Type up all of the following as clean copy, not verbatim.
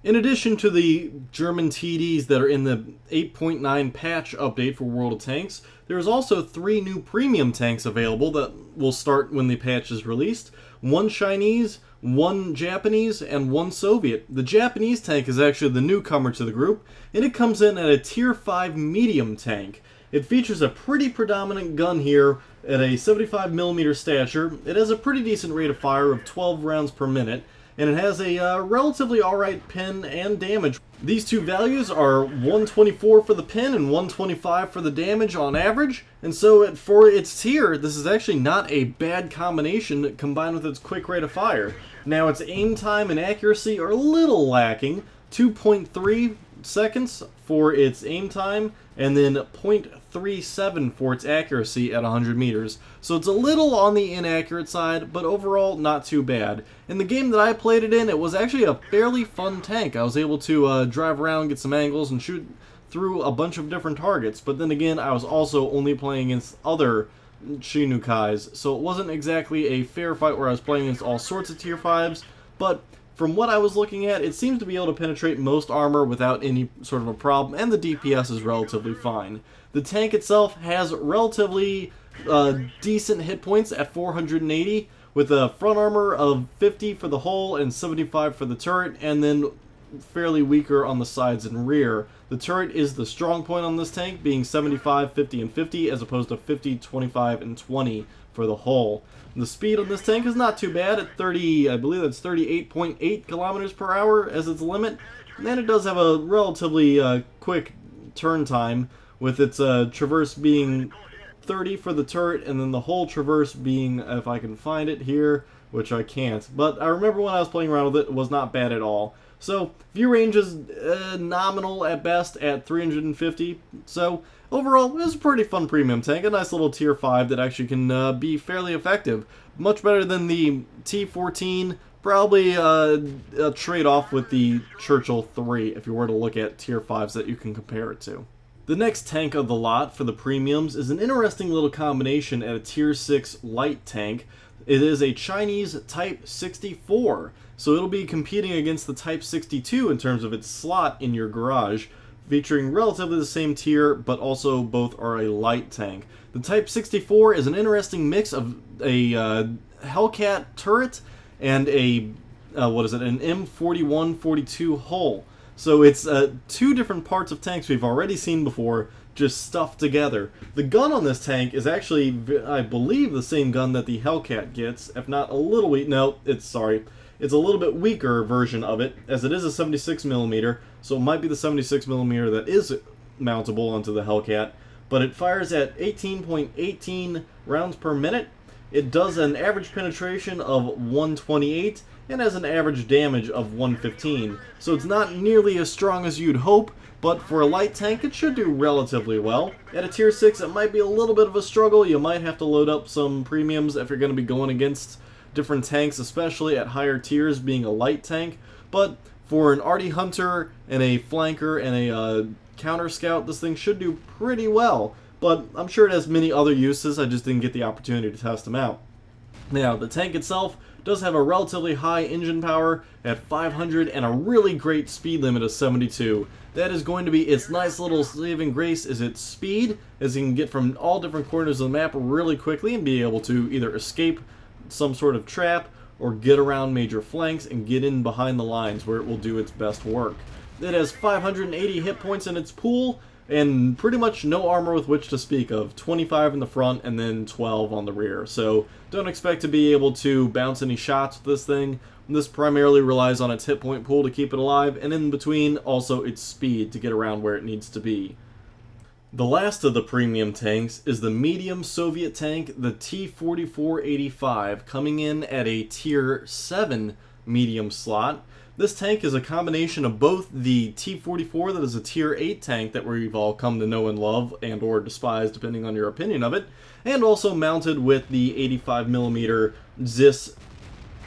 In addition to the German TDs that are in the 8.9 patch update for World of Tanks, there's also 3 new premium tanks available that will start when the patch is released. 1 Chinese, 1 Japanese, and 1 Soviet. The Japanese tank is actually the newcomer to the group, and it comes in at a Tier 5 medium tank. It features a pretty predominant gun here at a 75mm stature. It has a pretty decent rate of fire of 12 rounds per minute, and it has a relatively alright pin and damage. These two values are 124 for the pin and 125 for the damage on average, and so for its tier, this is actually not a bad combination combined with its quick rate of fire. Now, its aim time and accuracy are a little lacking, 2.3 seconds for its aim time, and then 0.37 for its accuracy at 100 meters. So it's a little on the inaccurate side, but overall not too bad. In the game that I played it in, it was actually a fairly fun tank. I was able to drive around, get some angles, and shoot through a bunch of different targets. But then again, I was also only playing against other Shinukais, so it wasn't exactly a fair fight where I was playing against all sorts of tier 5s, but from what I was looking at, it seems to be able to penetrate most armor without any sort of a problem, and the DPS is relatively fine. The tank itself has relatively decent hit points at 480, with a front armor of 50 for the hull and 75 for the turret, and then fairly weaker on the sides and rear. The turret is the strong point on this tank, being 75, 50, and 50, as opposed to 50, 25, and 20 for the hull. The speed on this tank is not too bad at 30, I believe that's 38.8 kilometers per hour as its limit, and it does have a relatively quick turn time, with its traverse being 30 for the turret, and then the whole traverse being, if I can find it here, which I can't, but I remember when I was playing around with it, it was not bad at all. So, view range is nominal at best at 350, so overall, it was a pretty fun premium tank, a nice little tier 5 that actually can be fairly effective. Much better than the T14, probably a trade-off with the Churchill 3 if you were to look at tier 5s that you can compare it to. The next tank of the lot for the premiums is an interesting little combination at a tier 6 light tank. It is a Chinese Type 64, so it'll be competing against the Type 62 in terms of its slot in your garage, featuring relatively the same tier, but also both are a light tank. The Type 64 is an interesting mix of a Hellcat turret and an M4142 hull. So it's 2 different parts of tanks we've already seen before, just stuffed together. The gun on this tank is actually, I believe, the same gun that the Hellcat gets, if not a little weak. No, it's a little bit weaker version of it, as it is a 76mm, so it might be the 76mm that is mountable onto the Hellcat, but it fires at 18.18 rounds per minute. It does an average penetration of 128 and has an average damage of 115, so it's not nearly as strong as you'd hope, but for a light tank it should do relatively well. At a tier 6 it might be a little bit of a struggle. You might have to load up some premiums if you're going to be going against different tanks, especially at higher tiers being a light tank, but for an arty hunter and a flanker and a counter scout, this thing should do pretty well. But I'm sure it has many other uses, I just didn't get the opportunity to test them out. Now, the tank itself does have a relatively high engine power at 500 and a really great speed limit of 72. That is going to be its nice little saving grace, is its speed, as you can get from all different corners of the map really quickly and be able to either escape some sort of trap or get around major flanks and get in behind the lines where it will do its best work. It has 580 hit points in its pool, and pretty much no armor with which to speak of. 25 in the front and then 12 on the rear. So don't expect to be able to bounce any shots with this thing. This primarily relies on its hit point pool to keep it alive, and in between also its speed to get around where it needs to be. The last of the premium tanks is the medium Soviet tank, the T-4485, coming in at a tier 7 medium slot. This tank is a combination of both the T-44, that is a tier 8 tank that we've all come to know and love and or despise depending on your opinion of it, and also mounted with the 85mm ZIS,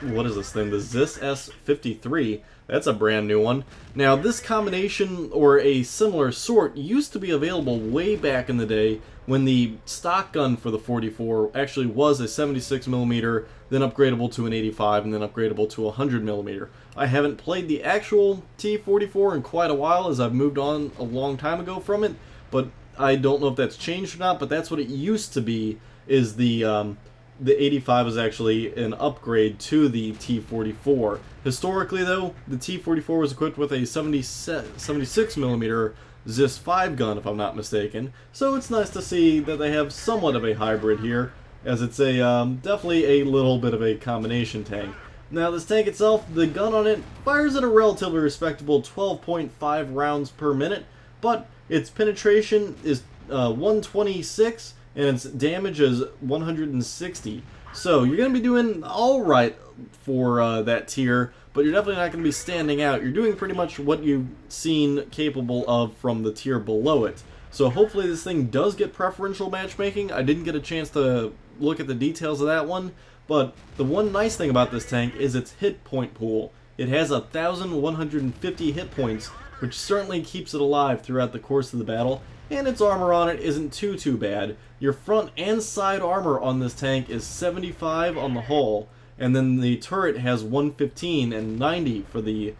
what is this thing, the ZIS S53. That's a brand new one. Now, this combination, or a similar sort, used to be available way back in the day when the stock gun for the 44 actually was a 76mm then upgradable to an 85, and then upgradable to a 100mm. I haven't played the actual T-44 in quite a while, as I've moved on a long time ago from it, but I don't know if that's changed or not, but that's what it used to be, is the 85 is actually an upgrade to the T-44. Historically, though, the T-44 was equipped with a 76mm ZIS 5 gun, if I'm not mistaken, so it's nice to see that they have somewhat of a hybrid here, as it's a definitely a little bit of a combination tank. Now, this tank itself, the gun on it fires at a relatively respectable 12.5 rounds per minute, but its penetration is 126, and its damage is 160. So you're going to be doing alright for that tier, but you're definitely not going to be standing out. You're doing pretty much what you've seen capable of from the tier below it. So hopefully this thing does get preferential matchmaking. I didn't get a chance to look at the details of that one, but the one nice thing about this tank is its hit point pool. It has 1,150 hit points, which certainly keeps it alive throughout the course of the battle, and its armor on it isn't too bad. Your front and side armor on this tank is 75 on the hull, and then the turret has 115 and 90 for the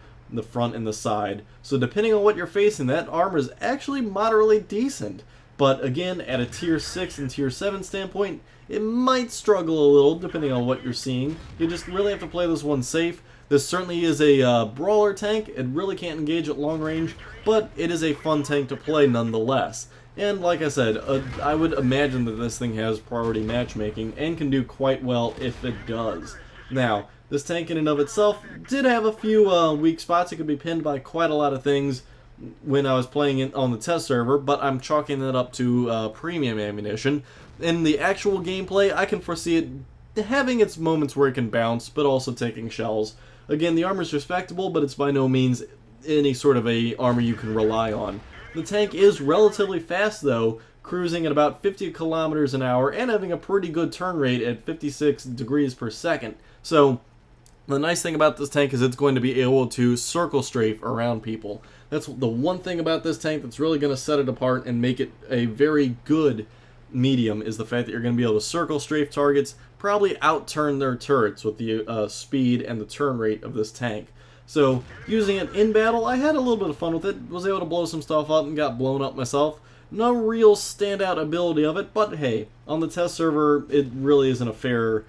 front and the side. So depending on what you're facing, that armor is actually moderately decent. But again, at a tier 6 and tier 7 standpoint, it might struggle a little depending on what you're seeing. You just really have to play this one safe. This certainly is a brawler tank. It really can't engage at long range, but it is a fun tank to play nonetheless. And like I said, I would imagine that this thing has priority matchmaking and can do quite well if it does. Now, this tank in and of itself did have a few weak spots. It could be pinned by quite a lot of things when I was playing it on the test server, but I'm chalking that up to premium ammunition. In the actual gameplay, I can foresee it having its moments where it can bounce, but also taking shells. Again, the armor is respectable, but it's by no means any sort of a armor you can rely on. The tank is relatively fast, though, cruising at about 50 kilometers an hour and having a pretty good turn rate at 56 degrees per second. So the nice thing about this tank is it's going to be able to circle strafe around people. That's the one thing about this tank that's really going to set it apart and make it a very good medium, is the fact that you're going to be able to circle strafe targets, probably outturn their turrets with the speed and the turn rate of this tank. So using it in battle, I had a little bit of fun with it, was able to blow some stuff up and got blown up myself. No real standout ability of it, but hey, on the test server, it really isn't a fair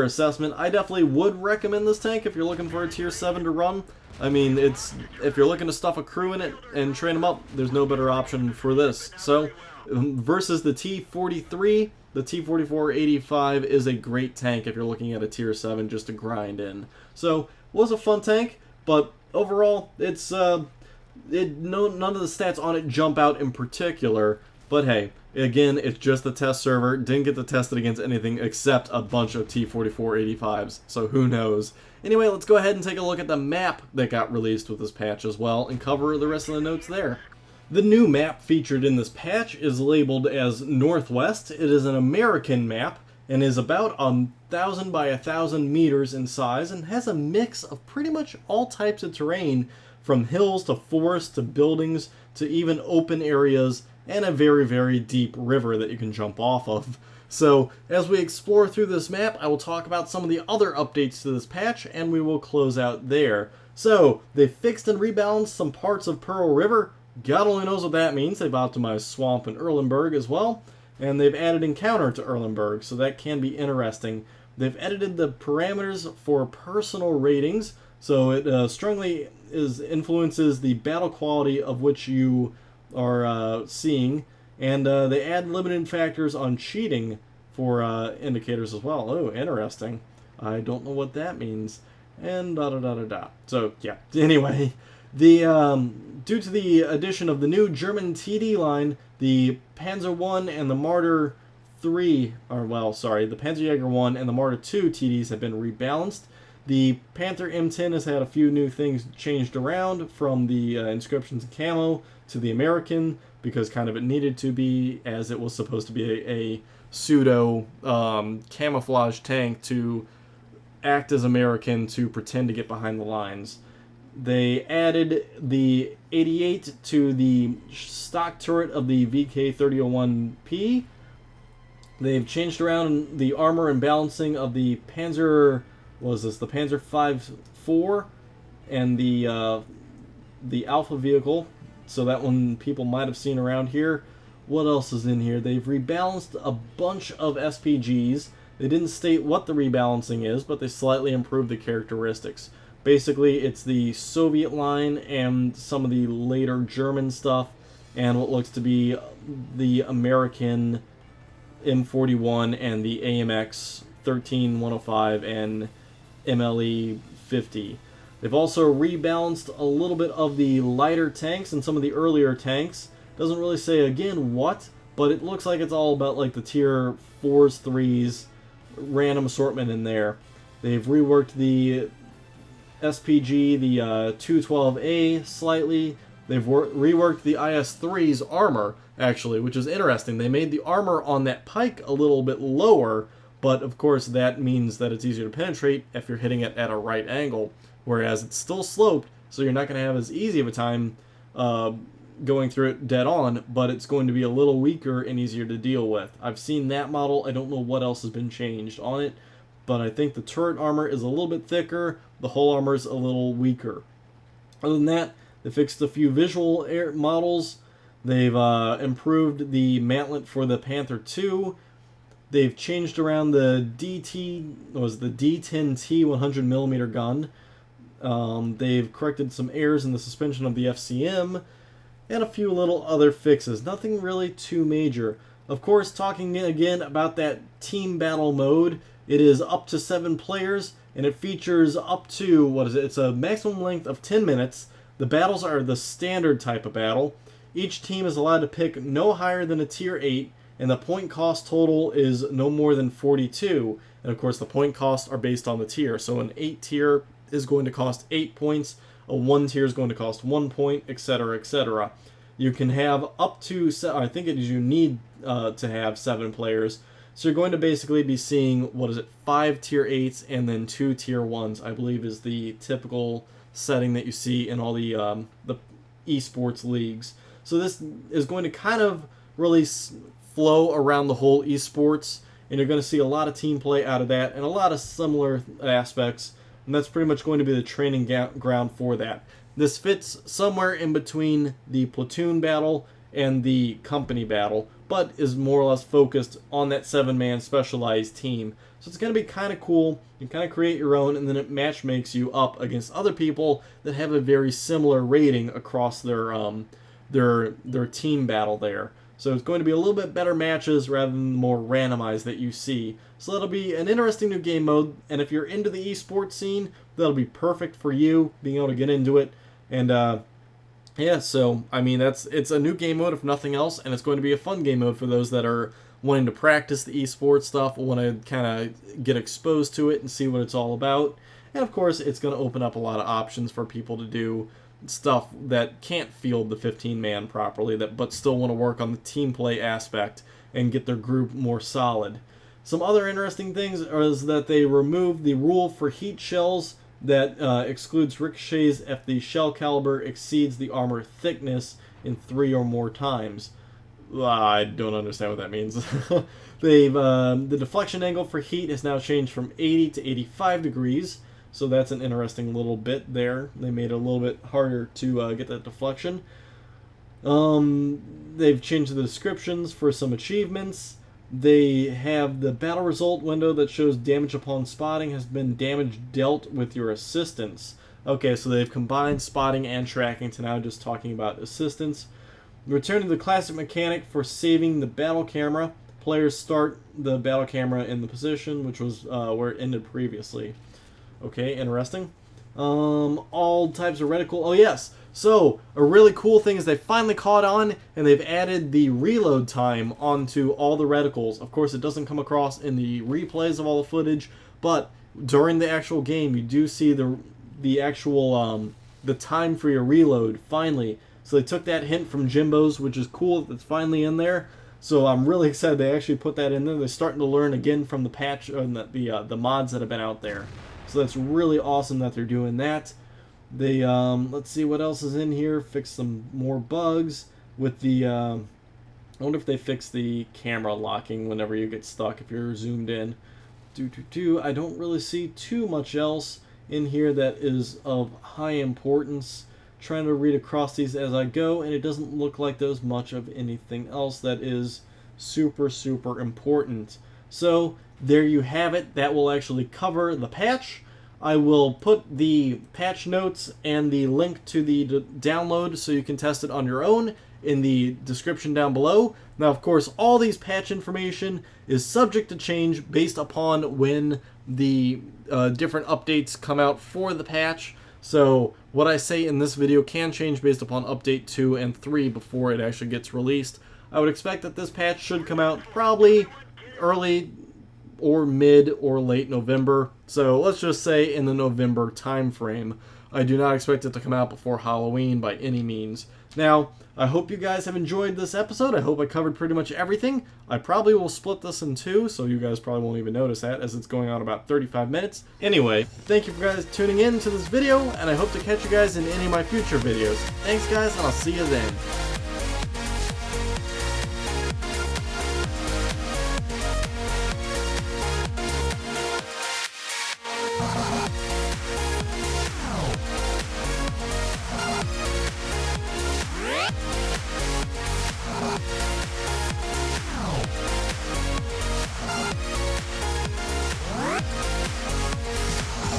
assessment. I definitely would recommend this tank if you're looking for a tier 7 to run. I mean, if you're looking to stuff a crew in it and train them up, there's no better option for this. So, versus the T-43, the T-44-85 is a great tank if you're looking at a tier 7 just to grind in. So, it was a fun tank, but overall, it's none of the stats on it jump out in particular, but hey, again, it's just the test server. Didn't get to test it against anything except a bunch of T-44-85s, so who knows. Anyway, let's go ahead and take a look at the map that got released with this patch as well and cover the rest of the notes there. The new map featured in this patch is labeled as Northwest. It is an American map and is about 1,000 by 1,000 meters in size and has a mix of pretty much all types of terrain, from hills to forests to buildings to even open areas, and a very deep river that you can jump off of. So, as we explore through this map, I will talk about some of the other updates to this patch, and we will close out there. So, they fixed and rebalanced some parts of Pearl River. God only knows what that means. They've optimized Swamp and Erlenberg as well, and they've added Encounter to Erlenberg, so that can be interesting. They've edited the parameters for personal ratings, so it strongly influences the battle quality of which you are seeing, and they add limited factors on cheating for indicators as well. Oh, interesting. I don't know what that means. And da-da-da-da-da. So, yeah. Anyway, due to the addition of the new German TD line, the Panzer I and the Marder 3, the Panzerjäger 1 and the Marder 2 TDs have been rebalanced. The Panther M10 has had a few new things changed around, from the inscriptions and camo to the American, because kind of it needed to be, as it was supposed to be a pseudo camouflage tank to act as American to pretend to get behind the lines. They added the 88 to the stock turret of the VK-3001P, They've changed around the armor and balancing of the Panzer. What was this? The Panzer 5-4 and the Alpha vehicle. So that one people might have seen around here. What else is in here? They've rebalanced a bunch of SPGs. They didn't state what the rebalancing is, but they slightly improved the characteristics. Basically, it's the Soviet line and some of the later German stuff, and what looks to be the American M41 and the AMX 13105 and MLE 50. They've also rebalanced a little bit of the lighter tanks and some of the earlier tanks. Doesn't really say again what, but it looks like it's all about like the tier 4s, 3s, random assortment in there. They've reworked the SPG, the 212A slightly. They've reworked the IS-3's armor, actually, which is interesting. They made the armor on that pike a little bit lower, but of course that means that it's easier to penetrate if you're hitting it at a right angle, whereas it's still sloped, so you're not going to have as easy of a time going through it dead on, but it's going to be a little weaker and easier to deal with. I've seen that model. I don't know what else has been changed on it, but I think the turret armor is a little bit thicker, the hull armor is a little weaker. Other than that, they fixed a few visual models. They've improved the mantlet for the Panther II. They've changed around the D10T 100mm gun. They've corrected some errors in the suspension of the FCM, and a few little other fixes. Nothing really too major. Of course, talking again about that team battle mode, it is up to 7 players, and it features up to, it's a maximum length of 10 minutes. The battles are the standard type of battle. Each team is allowed to pick no higher than a tier 8, and the point cost total is no more than 42. And of course, the point costs are based on the tier. So an 8 tier is going to cost 8 points, a 1 tier is going to cost 1 point, etc., etc. You can have up to, I think it is you need to have 7 players. So you're going to basically be seeing, 5 tier 8s and then 2 tier 1s, I believe is the typical setting that you see in all the esports leagues. So this is going to kind of really flow around the whole esports, and you're going to see a lot of team play out of that and a lot of similar aspects, and that's pretty much going to be the training ground for that. This fits somewhere in between the platoon battle and the company battle, but is more or less focused on that 7-man specialized team. So it's going to be kind of cool. You kind of create your own, and then it match makes you up against other people that have a very similar rating across their team battle there. So it's going to be a little bit better matches rather than the more randomized that you see. So that'll be an interesting new game mode, and if you're into the esports scene, that'll be perfect for you, being able to get into it. And yeah, so I mean it's a new game mode if nothing else, and it's going to be a fun game mode for those that are wanting to practice the esports stuff, want to kind of get exposed to it and see what it's all about. And of course, it's going to open up a lot of options for people to do stuff that can't field the 15-man properly, but still want to work on the team play aspect and get their group more solid. Some other interesting things is that they removed the rule for heat shells that excludes ricochets if the shell caliber exceeds the armor thickness in 3 or more times. I don't understand what that means. The deflection angle for heat has now changed from 80 to 85 degrees, so that's an interesting little bit there. They made it a little bit harder to get that deflection. They've changed the descriptions for some achievements. They have the battle result window that shows damage upon spotting has been damage dealt with your assistance. Okay, so they've combined spotting and tracking to now just talking about assistance. Returning to the classic mechanic for saving the battle camera. Players start the battle camera in the position, which was where it ended previously. Okay, interesting. All types of reticle. Oh, yes. So, a really cool thing is they finally caught on, and they've added the reload time onto all the reticles. Of course, it doesn't come across in the replays of all the footage, but during the actual game, you do see the actual the time for your reload, finally. So they took that hint from Jimbo's, which is cool that it's finally in there. So I'm really excited they actually put that in there. They're starting to learn again from the patch and the mods that have been out there. So that's really awesome that they're doing that. They let's see what else is in here. Fix some more bugs with the I wonder if they fix the camera locking whenever you get stuck if you're zoomed in. I don't really see too much else in here that is of high importance. Trying to read across these as I go, and it doesn't look like there's much of anything else that is super important. So there you have it. That will actually cover the patch. I will put the patch notes and the link to the download so you can test it on your own in the description down below. Now, of course, all these patch information is subject to change based upon when the different updates come out for the patch. So what I say in this video can change based upon update 2 and 3 before it actually gets released. I would expect that this patch should come out probably early or mid or late November. So let's just say in the November time frame. I do not expect it to come out before Halloween by any means. Now, I hope you guys have enjoyed this episode. I hope I covered pretty much everything. I probably will split this in two, so you guys probably won't even notice that, as it's going on about 35 minutes. Anyway, thank you for guys tuning in to this video, and I hope to catch you guys in any of my future videos. Thanks guys, and I'll see you then.